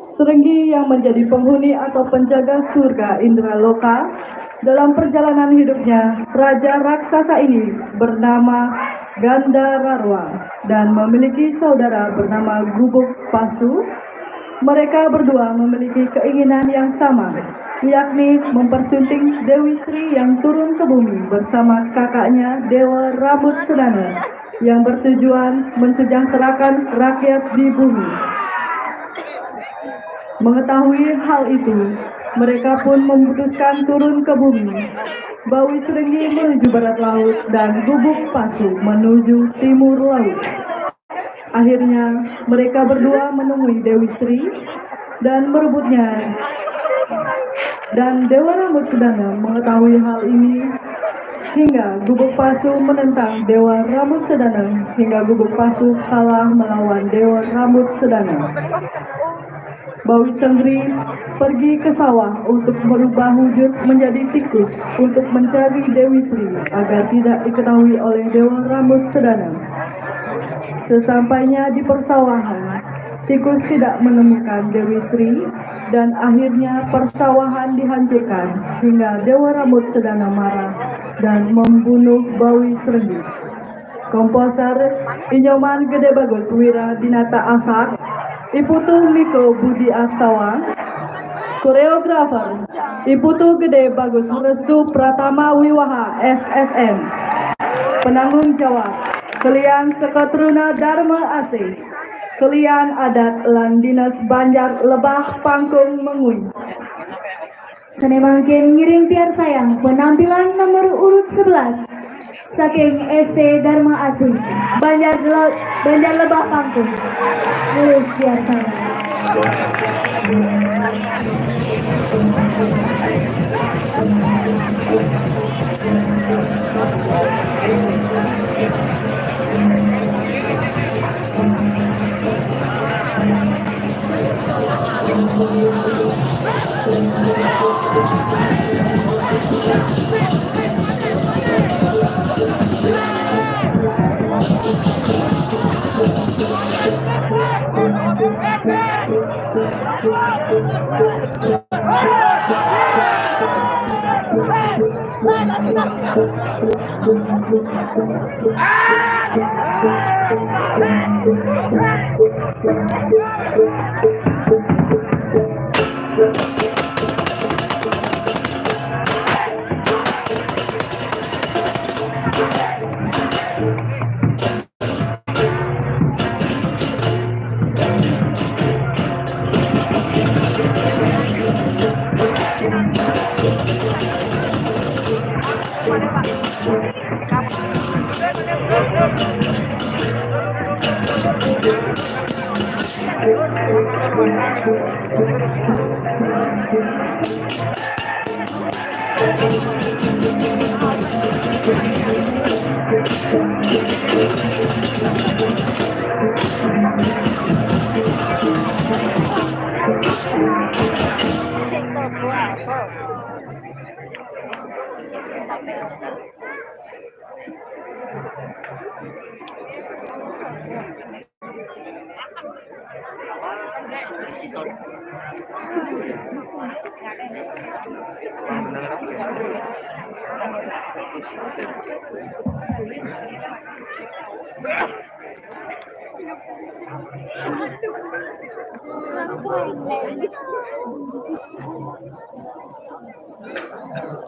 Serenggi yang menjadi penghuni atau penjaga surga Indraloka. Dalam perjalanan hidupnya, raja raksasa ini bernama Gandararwa dan memiliki saudara bernama Gubuk Pasu. Mereka berdua memiliki keinginan yang sama, yakni mempersunting Dewi Sri yang turun ke bumi bersama kakaknya Dewa Rambut Sedana yang bertujuan mensejahterakan rakyat di bumi. Mengetahui hal itu, mereka pun memutuskan turun ke bumi. Bawi Serenggi menuju barat laut dan Gubuk Pasu menuju timur laut. Akhirnya, mereka berdua menemui Dewi Sri dan merebutnya. Dan Dewa Rambut Sedana mengetahui hal ini hingga Gubuk Pasu menentang Dewa Rambut Sedana hingga Gubuk Pasu kalah melawan Dewa Rambut Sedana. Bawi Serenggi pergi ke sawah untuk merubah wujud menjadi tikus untuk mencari Dewi Sri agar tidak diketahui oleh Dewa Rambut Sedana. Sesampainya di persawahan, tikus tidak menemukan Dewi Sri dan akhirnya persawahan dihancurkan hingga Dewa Rambut Sedana marah dan membunuh Bawi Serenggi. Komposer Inyoman Gede Bagus Wira Dinata Asak, Iputu Miko Budi Astawa, koreografer Iputu Gede Bagus Restu Pratama Wiwaha SSN, penanggung jawab Kelian Seketruna Dharma Asih, Kelian Adat Lan Dinas Banjar Lebah Pangkung Mengui. Sane mangkin ngiring tiar sayang penampilan nomor urut 11 saking ST Dharma Asih Banjar Lebah Pangkung. Terus tiar sayang.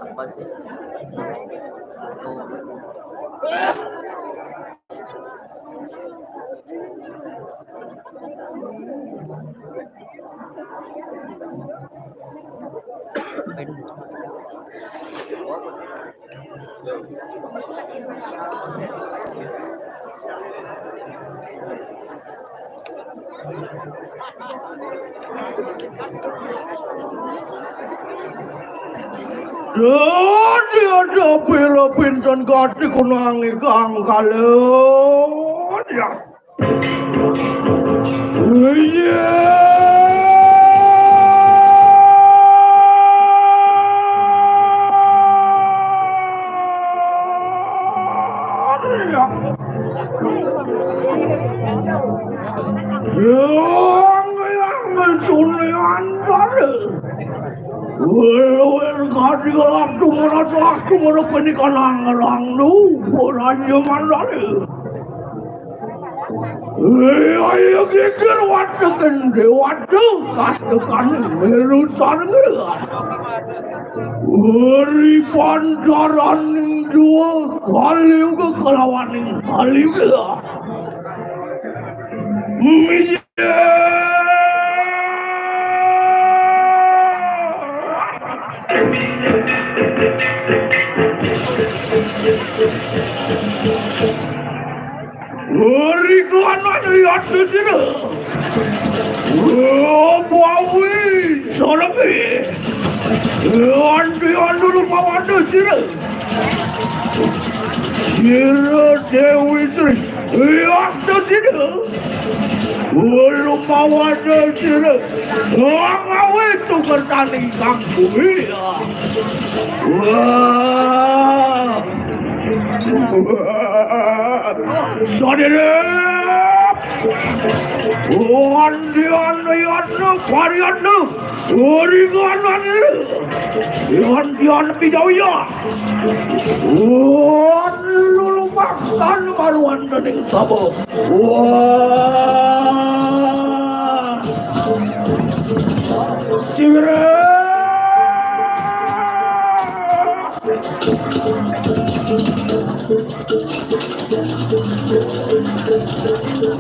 Apa sih? Dia ada pira pinten kati kunangi kang kalon ya. Iya. sunian dare. Wewer gadi galak tu mana peni kanang lang lu poranya mandare. Ayo geger waktu kende waktu katakan merusak nggak. Uri pancaran ning dua kali ke kelawan ning kali ke. Uri kelana ya sini. Bawi sorry. Andi dulu bawa sini. Sira Dewi Sri. Ya sini. Ulu bawa sini. Ngawe tu bertani kampung ya. Wah. Saudara, Andian, varian, origan, Andian pijauya, lulu makan baruan dan sabo. Wah, sigara.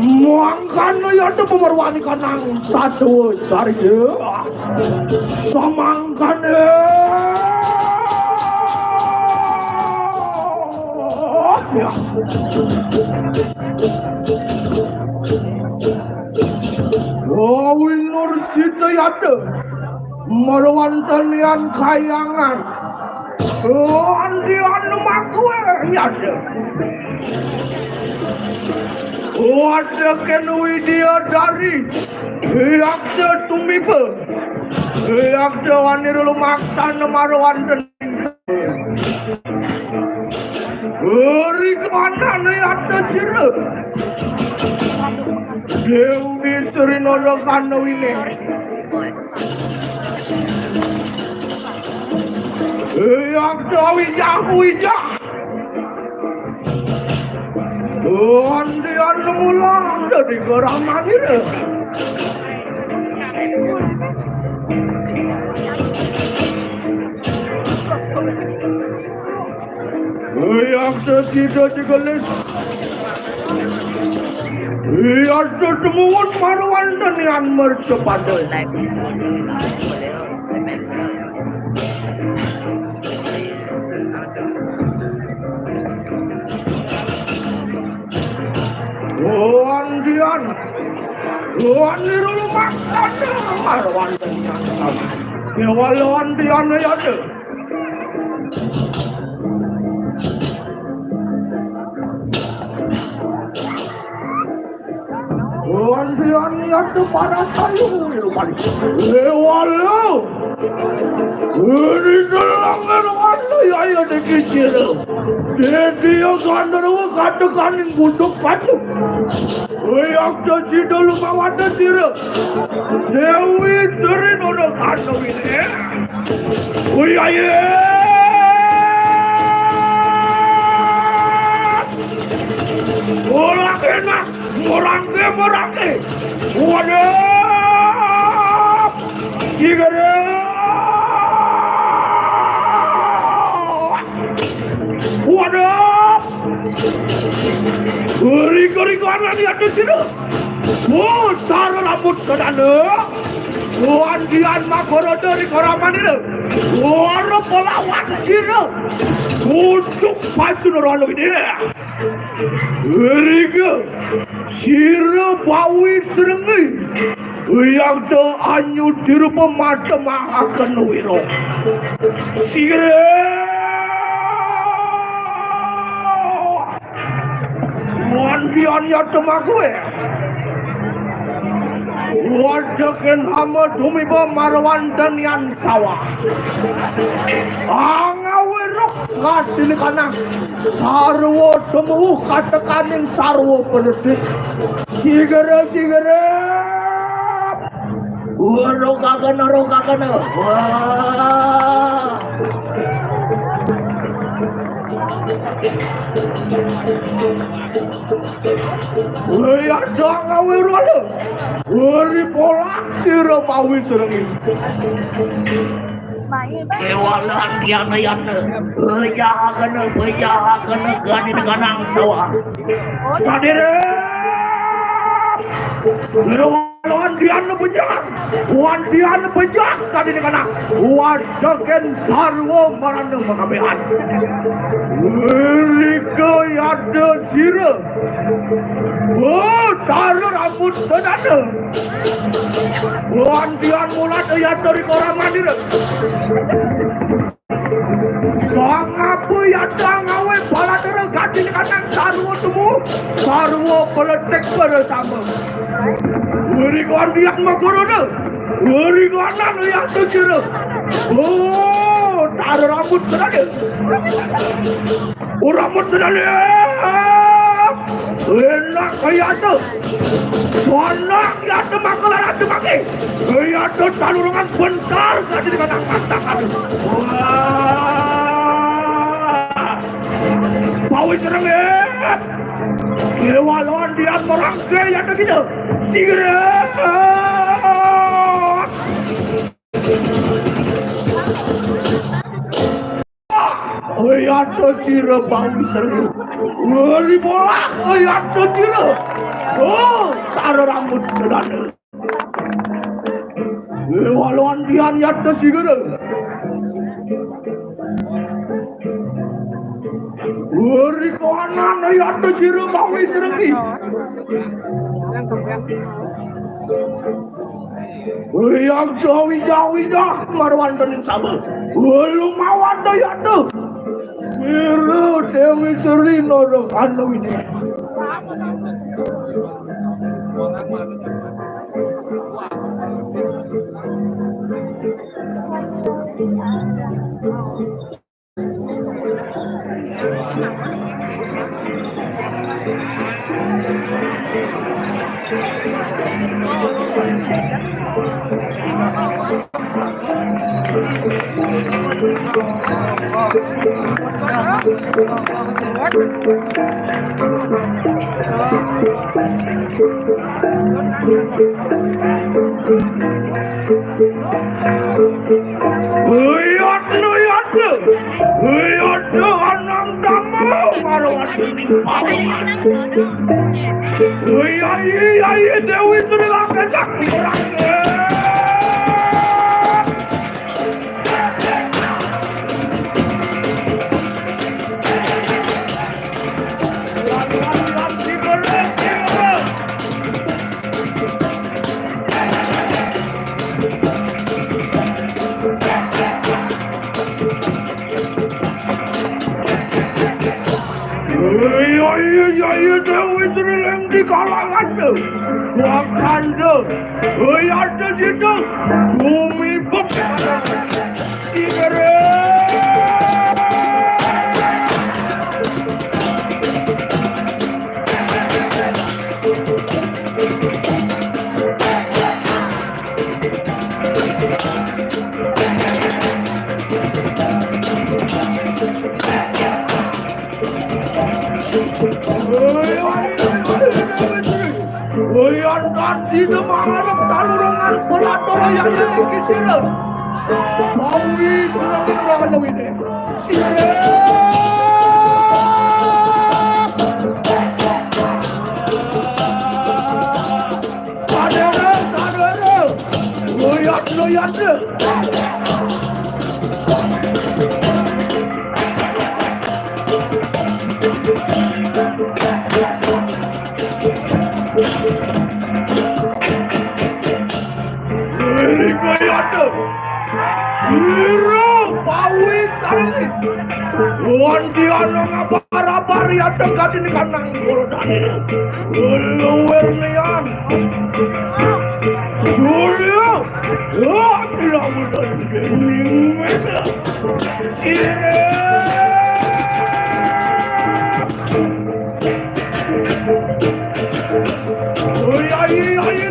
Muangkan ya tu pemerwani kanang satu cari je, samangkan ya. Oh, winur situ ya tu, merwantan yang kayangan. Oh, Andian maku ya tu. Ada kenui dia dari Yakda tumipe Yakda wanirul maksan marwan dan Eri kemana nih ada sira Dewi Sri Nolokano ini Yakda wijah Andian mulang dari geraman ini. Yang tidak digelis. Yang temuan marwan dan yang mercepadai. Andian, Andirul makan marwan dengan kamu. Kewal Andian ya tu. Andian ya tu para kayu lupa. Kewal. Ini dalam warna ya dikicil. Dia kandaru katakan yang buduk pacu. Yakda sidolu mawada sira. Dewi Sri Nolokano ini. Aye. Morangke. Waduh. Sigara. Waduh. Gori kanan di atas sini. Oh, taruh rambut ke sana. Oh, Andian makoro dari koraman ini. Oh, pelawan sini. Untuk pasun orang ini. Gori sira bawi serengi. Yang tu anyu dirupa mata mahakan wiro. Sira. Andian ya temaku Wadaken hama dumiba marwan dan yan sawah Angawirok kadini kanang Sarwo temuh katekaning sarwo penetik Sigere Rokakana. Wah. Ada ngawe rada. Uri polak sira pawi serengi. Kewalan tiana yana. Bayahakana gani kanang sawah. Sadire. Wan dian penjak tadi kana wadaken sarwo marana makabehan rika yada sira taruh rambut sedana wan dian mulat yada rikora mandira sang apa yada ngawe baladara gadin kanang sarwo temu sarwo peletek bersama Uri gandian makorona, uri ganan yang terkira. Oh, taruh rambut sedana. Oh, rambut sedana. Enak kayak tu. Enak kayak tu makalah tu makai. Kayak tu talurungan bentar kali di kandang masakan. Wah, bawa serang Kewalan dia merangkai yang begitu. Sigaret. Ayat sira bawi seru. Ngeri bola. Ayat sira. Oh, taruh rambut sedana. Kewalan dia ayat sigaret. Uri kanan ayat sira bawi serengi. Yang jawi marwan tening sama. Belum mau ada ya tuh. Sira Dewi Sri Noro anu ini. Anang damu marwan tening paruman. Dewi Sri Lanka Dewi Sri Lanka di kalangan tu. Gua kanda. Ada situ. Bumi bekas. Sigaret. Yang situ mengharap talurungan pelatora yang memiliki sila. Bawi sudah menerangkan ini. Sila. Sadara. Loyat. Sira pawi sareng. Wan diana ngabar-abar ya dekat ini kanang gorodane. Luwer nian. Surya. Tidak mudah gening mega. Sira.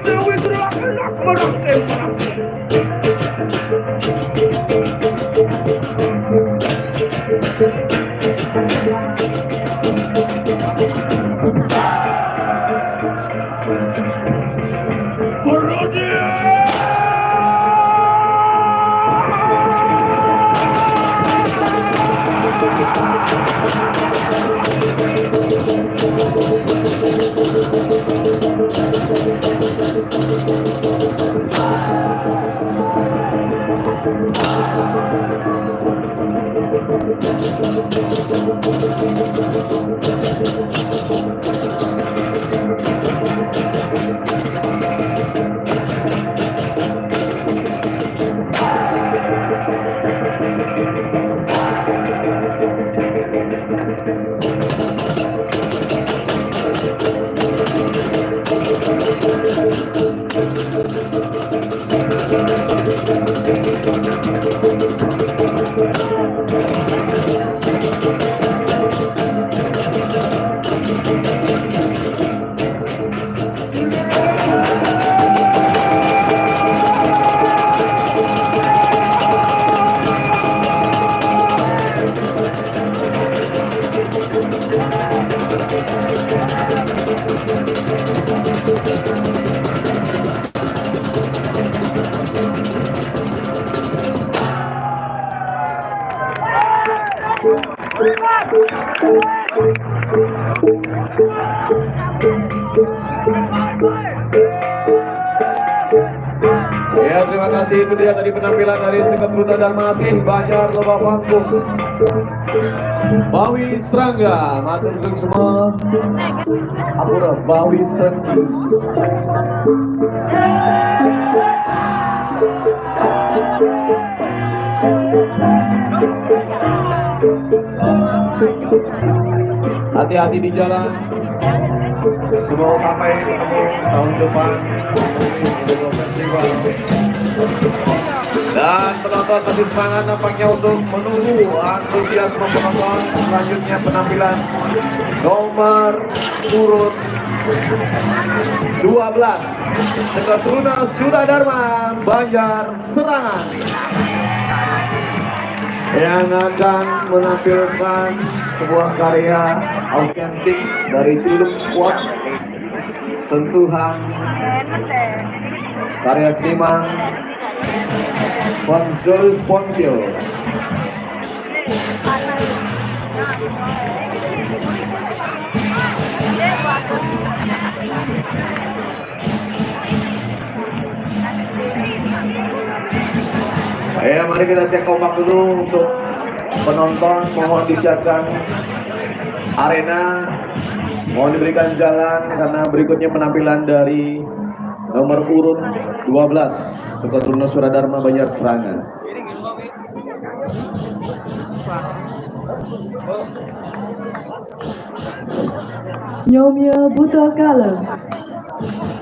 Dewi Sri Lanka merangkai. Ya, terima kasih. Itu dia tadi penampilan dari Seketruta Dharma Asih Banjar Lebah Panggung. Bawi Serangga, matur nuwun semua. Apura Bawi Serangga. Hati-hati di jalan. Semoga sampai ketemu tahun depan festival. Dan penonton masih semangat nampaknya untuk menunggu antusiasme penonton. Selanjutnya penampilan nomor urut 12 Seketruta Suradharma Banjar Serangan yang akan menampilkan sebuah karya autentik dari Ciluk Squad, sentuhan karya seniman Konsolus Pontio. Ya, mari kita cek kompak dulu untuk penonton. Mohon disiapkan arena, mohon diberikan jalan karena berikutnya penampilan dari nomor urut 12 Seketruta Suradharma Banjar Serangan. Nyomya Buta Kala.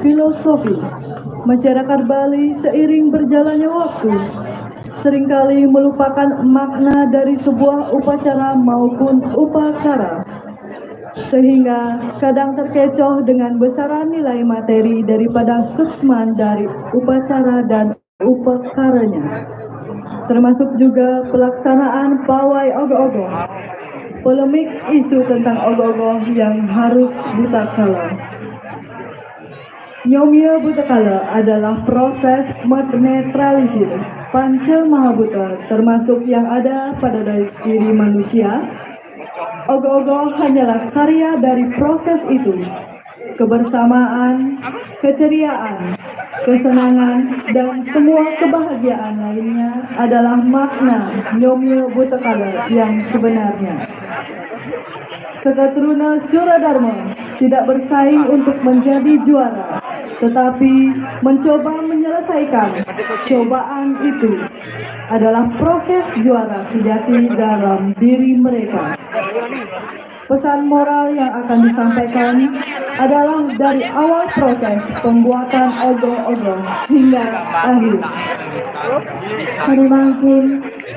Filosofi masyarakat Bali seiring berjalannya waktu seringkali melupakan makna dari sebuah upacara maupun upakara, sehingga kadang terkecoh dengan besaran nilai materi daripada suksman dari upacara dan upakaranya, termasuk juga pelaksanaan pawai ogoh-ogoh. Polemik isu tentang ogoh-ogoh yang harus buta kala. Nyomya Buta Kala adalah proses menetralisir panca mahabuta termasuk yang ada pada diri manusia. Ogoh-ogoh hanyalah karya dari proses itu. Kebersamaan, keceriaan, kesenangan, dan semua kebahagiaan lainnya adalah makna Nyomya Buta Kala yang sebenarnya. Seketruta Suradharma tidak bersaing untuk menjadi juara, tetapi mencoba menyelesaikan cobaan itu adalah proses juara sejati dalam diri mereka. Pesan moral yang akan disampaikan adalah dari awal proses pembuatan ogoh-ogoh hingga akhir. Semakin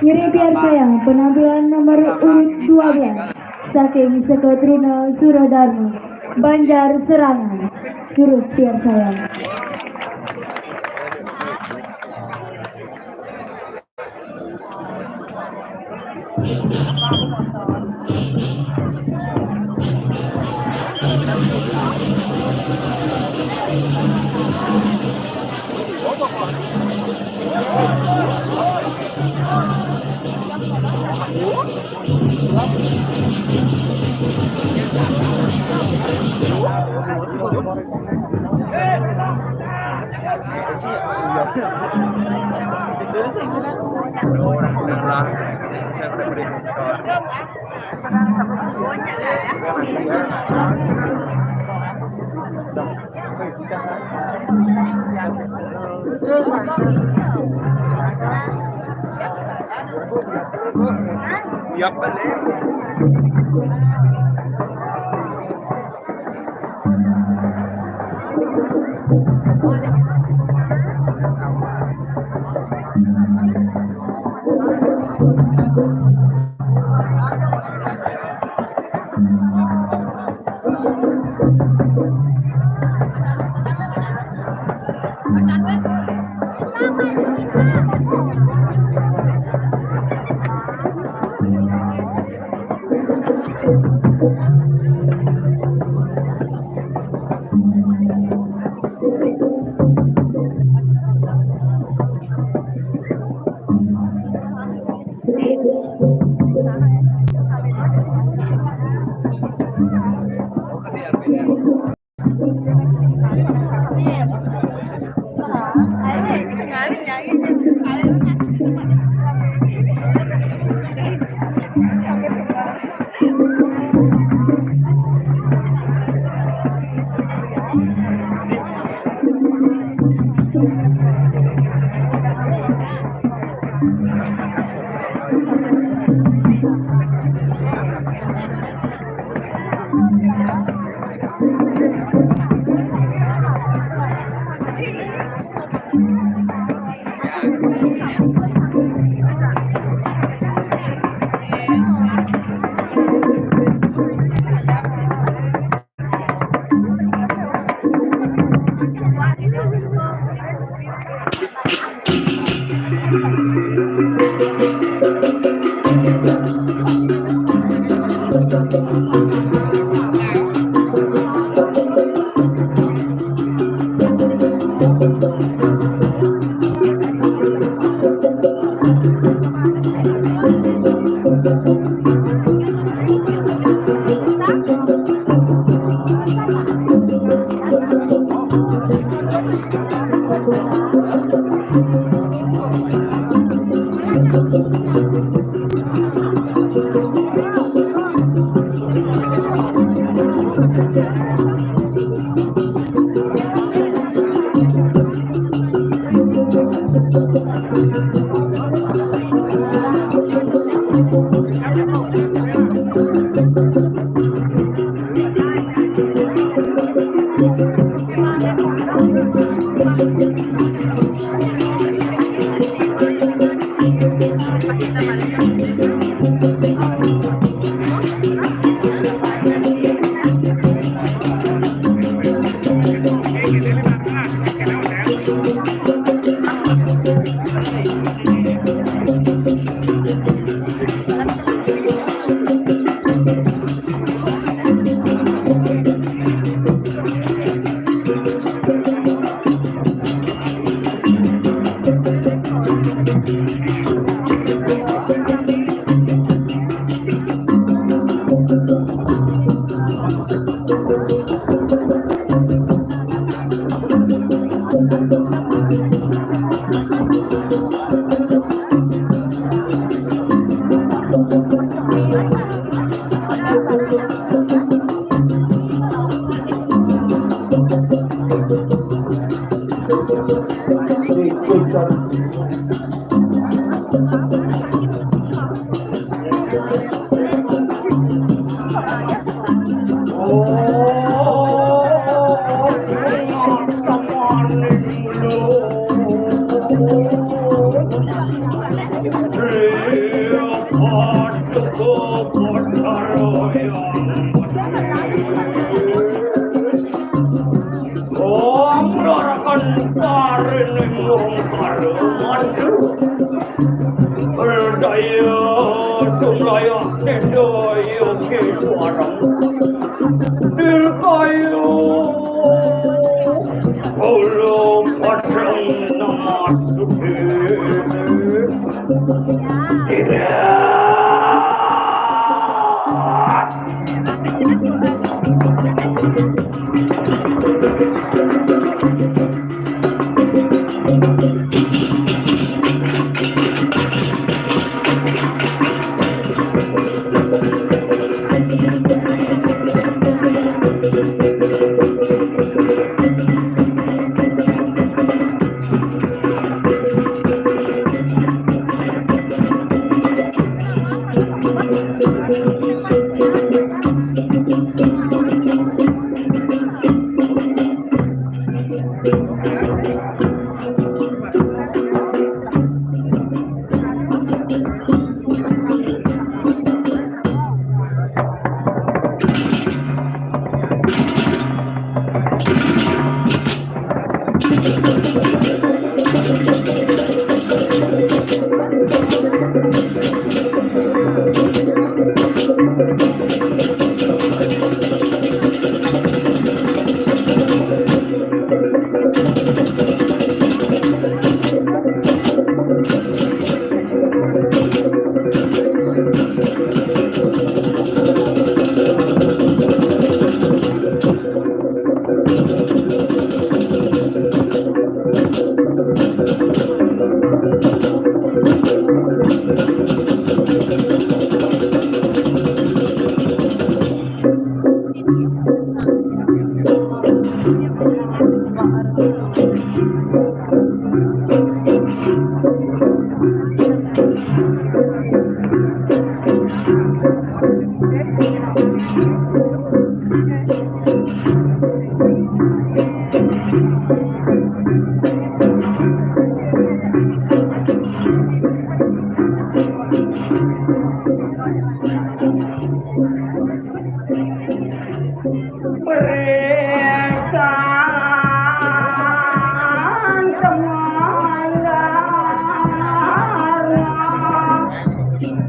ngiring piar sayang penampilan nomor urut 12 saking Seketruta Suradharma Banjar Serangan. Terus piar sayang.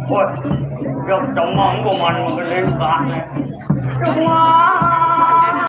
Ôi, trong mong của mình mà cái lên bạc này. Trong mong